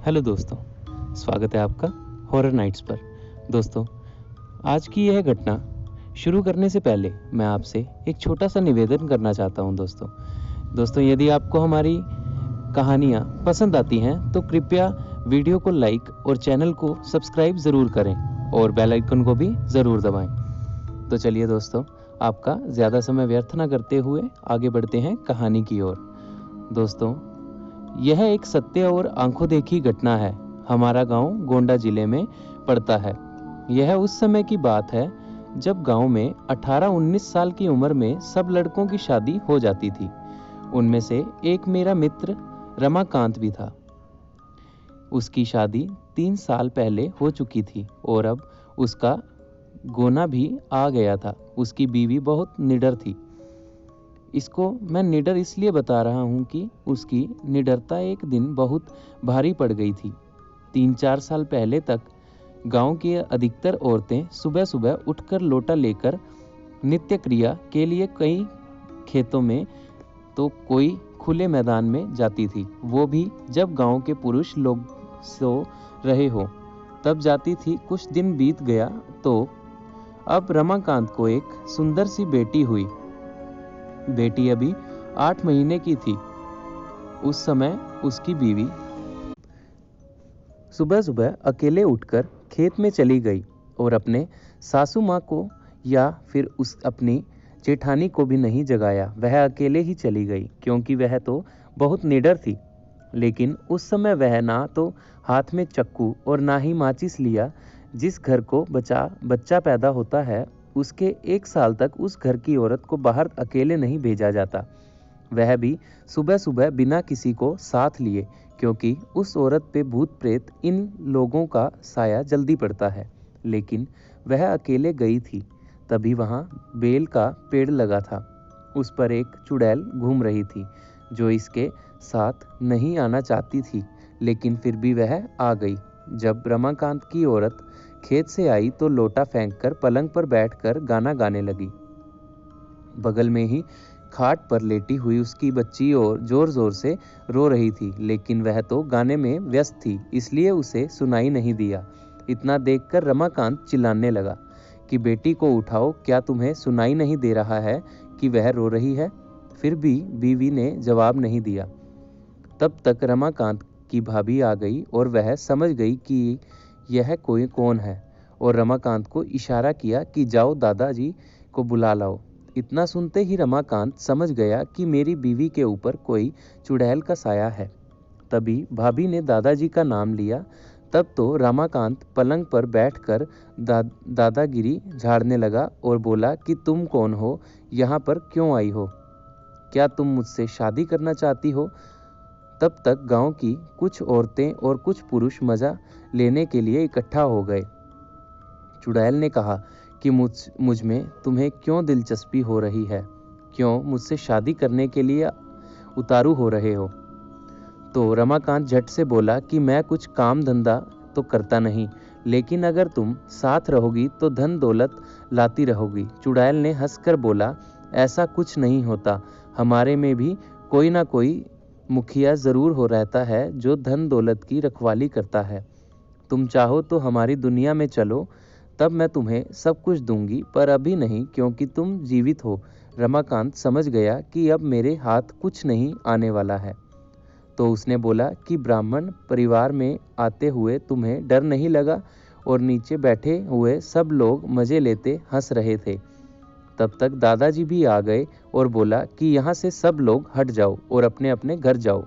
Hello दोस्तों, स्वागत है आपका हॉरर नाइट्स पर। दोस्तों, आज की यह घटना शुरू करने से पहले मैं आपसे एक छोटा सा निवेदन करना चाहता हूं। दोस्तों, यदि आपको हमारी कहानियां पसंद आती हैं तो कृपया वीडियो को लाइक और चैनल को सब्सक्राइब ज़रूर करें और बेल आइकन को भी ज़रूर दबाएं। तो चलिए दोस्तों, आपका ज़्यादा समय व्यर्थ ना करते हुए आगे बढ़ते हैं कहानी की ओर। दोस्तों, यह एक सत्य और आंखों देखी घटना है। हमारा गांव गोंडा जिले में पड़ता है। यह उस समय की बात है जब गांव में 18-19 साल की उम्र में सब लड़कों की शादी हो जाती थी। उनमें से एक मेरा मित्र रमाकांत भी था। उसकी शादी 3 साल पहले हो चुकी थी और अब उसका गोना भी आ गया था। उसकी बीवी बहुत निडर थी। इसको मैं निडर इसलिए बता रहा हूँ कि उसकी निडरता एक दिन बहुत भारी पड़ गई थी। 3-4 साल पहले तक गांव की अधिकतर औरतें सुबह सुबह उठकर लोटा लेकर नित्य क्रिया के लिए कई खेतों में तो कोई खुले मैदान में जाती थी। वो भी जब गांव के पुरुष लोग सो रहे हो तब जाती थी। कुछ दिन बीत गया तो अब रमाकांत को एक सुंदर सी बेटी हुई। बेटी अभी 8 महीने की थी। उस समय उसकी बीवी सुबह सुबह अकेले उठकर खेत में चली गई और अपने सासू माँ को या फिर उस अपनी जेठानी को भी नहीं जगाया। वह अकेले ही चली गई क्योंकि वह तो बहुत निडर थी। लेकिन उस समय वह ना तो हाथ में चक्कू और ना ही माचिस लिया। जिस घर को बच्चा पैदा होता है उसके 1 साल तक उस घर की औरत को बाहर अकेले नहीं भेजा जाता, वह भी सुबह सुबह बिना किसी को साथ लिए, क्योंकि उस औरत पे भूत प्रेत इन लोगों का साया जल्दी पड़ता है। लेकिन वह अकेले गई थी। तभी वहाँ बेल का पेड़ लगा था। उस पर एक चुड़ैल घूम रही थी जो इसके साथ नहीं आना चाहती थी, लेकिन फिर भी वह आ गई। जब रमाकांत की औरत खेत से आई तो लोटा फेंककर पलंग पर बैठकर गाना गाने लगी। बगल में ही खाट पर लेटी हुई उसकी बच्ची और जोर जोर से रो रही थी, लेकिन वह तो गाने में व्यस्त थी इसलिए उसे सुनाई नहीं दिया। इतना देखकर रमाकांत चिल्लाने लगा कि बेटी को उठाओ, क्या तुम्हें सुनाई नहीं दे रहा है कि वह रो रही है? फिर भी बीवी ने जवाब नहीं दिया। तब तक रमाकांत की भाभी आ गई और वह समझ गई कि यह कोई कौन है और रमाकांत को इशारा किया कि जाओ दादाजी को बुला लाओ। इतना सुनते ही रमाकांत समझ गया कि मेरी बीवी के ऊपर कोई चुड़ैल का साया है। तभी भाभी ने दादाजी का नाम लिया। तब तो रमाकांत पलंग पर बैठकर दादागिरी झाड़ने लगा और बोला कि तुम कौन हो, यहाँ पर क्यों आई हो, क्या तुम मुझसे शादी करना चाहती हो? तब तक गांव की कुछ औरतें और कुछ पुरुष मजा लेने के लिए इकट्ठा हो गए। चुड़ैल ने कहा कि मुझ में तुम्हें क्यों दिलचस्पी हो रही है, क्यों मुझसे शादी करने के लिए उतारू हो रहे हो? तो रमाकांत झट से बोला कि मैं कुछ काम धंधा तो करता नहीं, लेकिन अगर तुम साथ रहोगी तो धन दौलत लाती रहोगी। चुड़ैल ने हंसकर बोला, ऐसा कुछ नहीं होता, हमारे में भी कोई ना कोई मुखिया जरूर हो रहता है जो धन दौलत की रखवाली करता है। तुम चाहो तो हमारी दुनिया में चलो, तब मैं तुम्हें सब कुछ दूंगी, पर अभी नहीं क्योंकि तुम जीवित हो। रमाकांत समझ गया कि अब मेरे हाथ कुछ नहीं आने वाला है। तो उसने बोला कि ब्राह्मण परिवार में आते हुए तुम्हें डर नहीं लगा? और नीचे बैठे हुए सब लोग मजे लेते हंस रहे थे। तब तक दादाजी भी आ गए और बोला कि यहाँ से सब लोग हट जाओ और अपने अपने घर जाओ।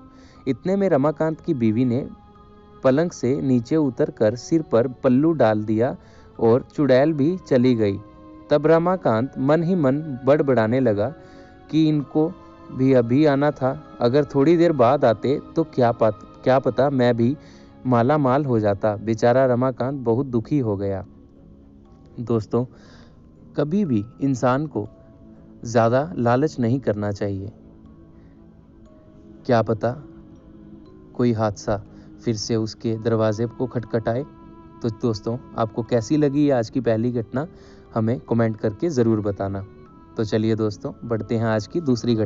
इतने में रमाकांत की बीवी ने पलंग से नीचे उतरकर सिर पर पल्लू डाल दिया और चुड़ैल भी चली गई। तब रमाकांत मन ही मन बड़बड़ाने लगा कि इनको भी अभी आना था, अगर थोड़ी देर बाद आते तो क्या पता मैं भी माला माल हो जाता। बेचारा रमाकांत बहुत दुखी हो गया। दोस्तों, कभी भी इंसान को ज़्यादा लालच नहीं करना चाहिए। क्या पता कोई हादसा फिर से उसके दरवाजे को खटखटाए। तो दोस्तों, आपको कैसी लगी आज की पहली घटना, हमें कमेंट करके ज़रूर बताना। तो चलिए दोस्तों, बढ़ते हैं आज की दूसरी घटना।